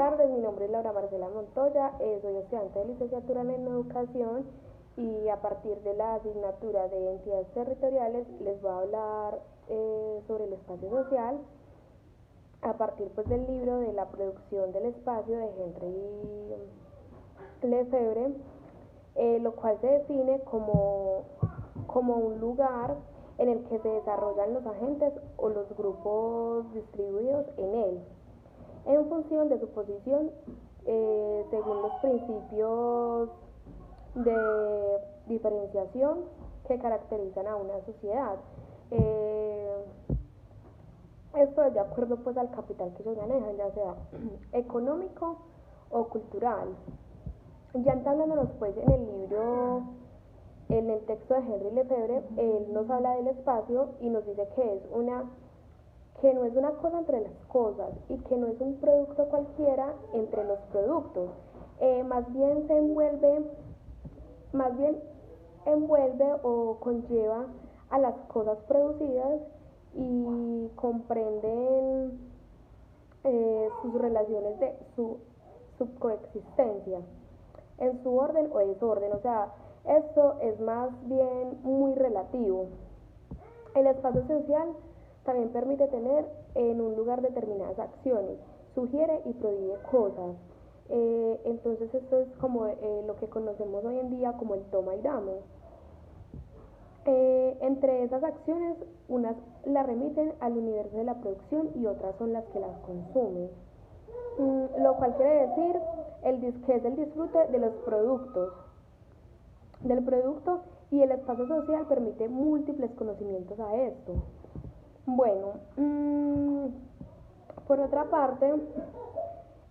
tardes, mi nombre es Laura Marcela Montoya, soy estudiante de licenciatura en educación y a partir de la asignatura de entidades territoriales les voy a hablar sobre el espacio social a partir pues del libro de la producción del espacio de Henry Lefebvre, lo cual se define como un lugar en el que se desarrollan los agentes o los grupos distribuidos en él, en función de su posición según los principios de diferenciación que caracterizan a una sociedad. Esto es de acuerdo pues al capital que ellos manejan, ya sea económico o cultural. Ya entablándonos pues en el libro, en el texto de Henry Lefebvre, él nos habla del espacio y nos dice que no es una cosa entre las cosas y que no es un producto cualquiera entre los productos. Más bien envuelve o conlleva a las cosas producidas y comprenden sus relaciones de su coexistencia en su orden o desorden. O sea, esto es más bien muy relativo. El espacio social también permite tener en un lugar determinadas acciones, sugiere y prohíbe cosas. Entonces esto es como lo que conocemos hoy en día como el toma y dame. Entre esas acciones, unas las remiten al universo de la producción y otras son las que las consumen. Lo cual quiere decir que es el disfrute de los productos, del producto, y el espacio social permite múltiples conocimientos a esto. Bueno, por otra parte,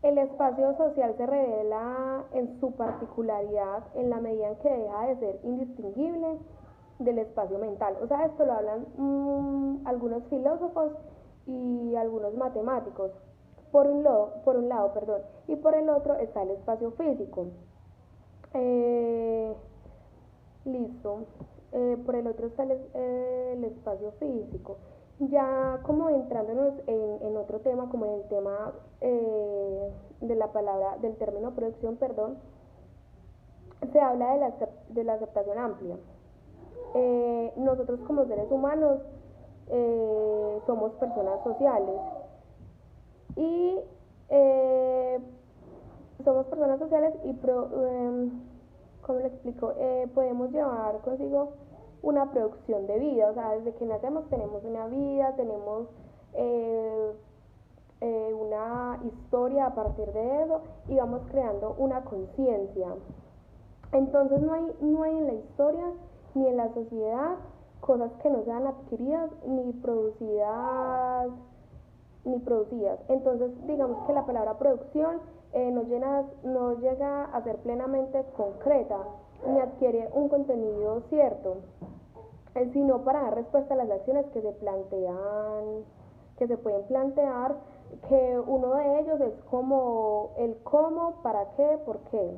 el espacio social se revela en su particularidad en la medida en que deja de ser indistinguible del espacio mental. O sea, esto lo hablan algunos filósofos y algunos matemáticos. Por un lado, y por el otro está el espacio físico. Listo. Por el otro está el espacio físico. Ya como entrándonos en otro tema, como en el tema de la palabra, del término producción, perdón, se habla de la aceptación amplia. Nosotros como seres humanos somos personas sociales y somos personas sociales y ¿cómo le explico? Podemos llevar consigo una producción de vida, o sea, desde que nacemos tenemos una vida, tenemos una historia a partir de eso y vamos creando una conciencia. Entonces no hay en la historia ni en la sociedad cosas que no sean adquiridas ni producidas. Entonces digamos que la palabra producción no llega a ser plenamente concreta ni adquiere un contenido cierto, sino para dar respuesta a las acciones que se pueden plantear, que uno de ellos es como el cómo, para qué, por qué.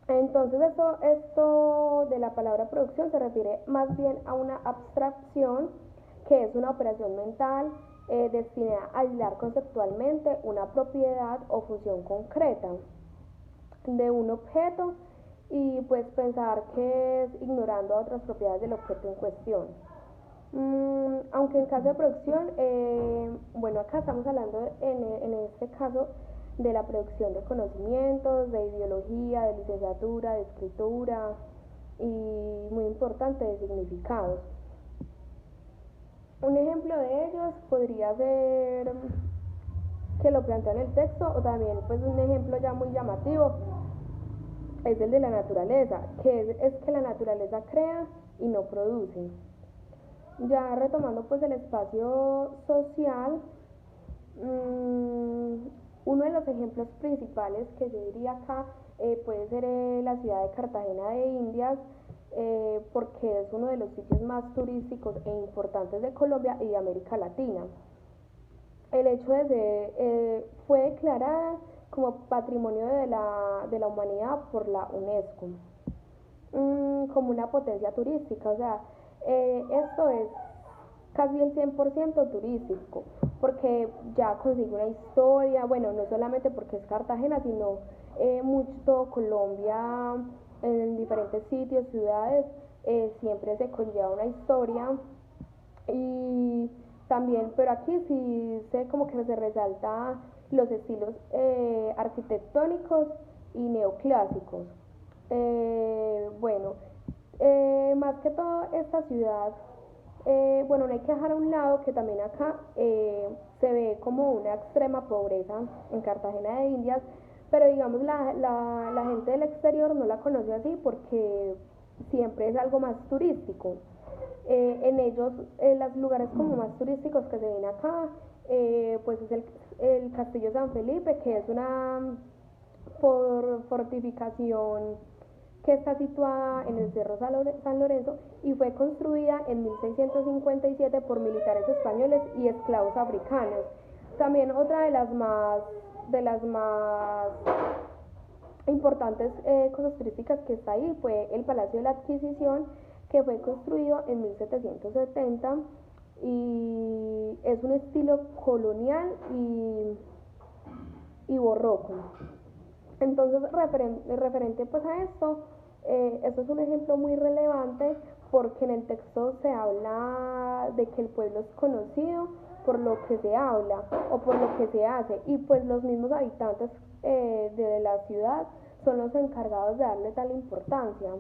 Entonces esto de la palabra producción se refiere más bien a una abstracción que es una operación mental destinada a aislar conceptualmente una propiedad o función concreta de un objeto y pues pensar que es ignorando otras propiedades del objeto en cuestión. Aunque en caso de producción, bueno, acá estamos hablando en este caso de la producción de conocimientos, de ideología, de licenciatura, de escritura y muy importante de significados. Un ejemplo de ellos podría ser que lo plantea en el texto, o también pues un ejemplo ya muy llamativo es el de la naturaleza, que es que la naturaleza crea y no produce. Ya retomando pues el espacio social, uno de los ejemplos principales que yo diría acá puede ser la ciudad de Cartagena de Indias, porque es uno de los sitios más turísticos e importantes de Colombia y de América Latina. El hecho de ser, fue declarada como Patrimonio de la Humanidad por la UNESCO, como una potencia turística. O sea, esto es casi el 100% turístico, porque ya consigue una historia, bueno, no solamente porque es Cartagena, sino mucho Colombia, en diferentes sitios, ciudades, siempre se conlleva una historia y también, pero aquí sí se como que se resalta los estilos arquitectónicos y neoclásicos. Bueno, más que todo esta ciudad, bueno, no hay que dejar a un lado que también acá se ve como una extrema pobreza en Cartagena de Indias, pero digamos la gente del exterior no la conoce así porque siempre es algo más turístico. En ellos, en los lugares como más turísticos que se ven acá, pues es el Castillo San Felipe, que es una fortificación que está situada en el Cerro San Lorenzo y fue construida en 1657 por militares españoles y esclavos africanos. También otra de las más importantes cosas turísticas que está ahí fue el Palacio de la Adquisición, que fue construido en 1770 y es un estilo colonial y barroco. Entonces, referente pues a esto es un ejemplo muy relevante porque en el texto se habla de que el pueblo es conocido por lo que se habla o por lo que se hace y pues los mismos habitantes de la ciudad son los encargados de darle tal importancia.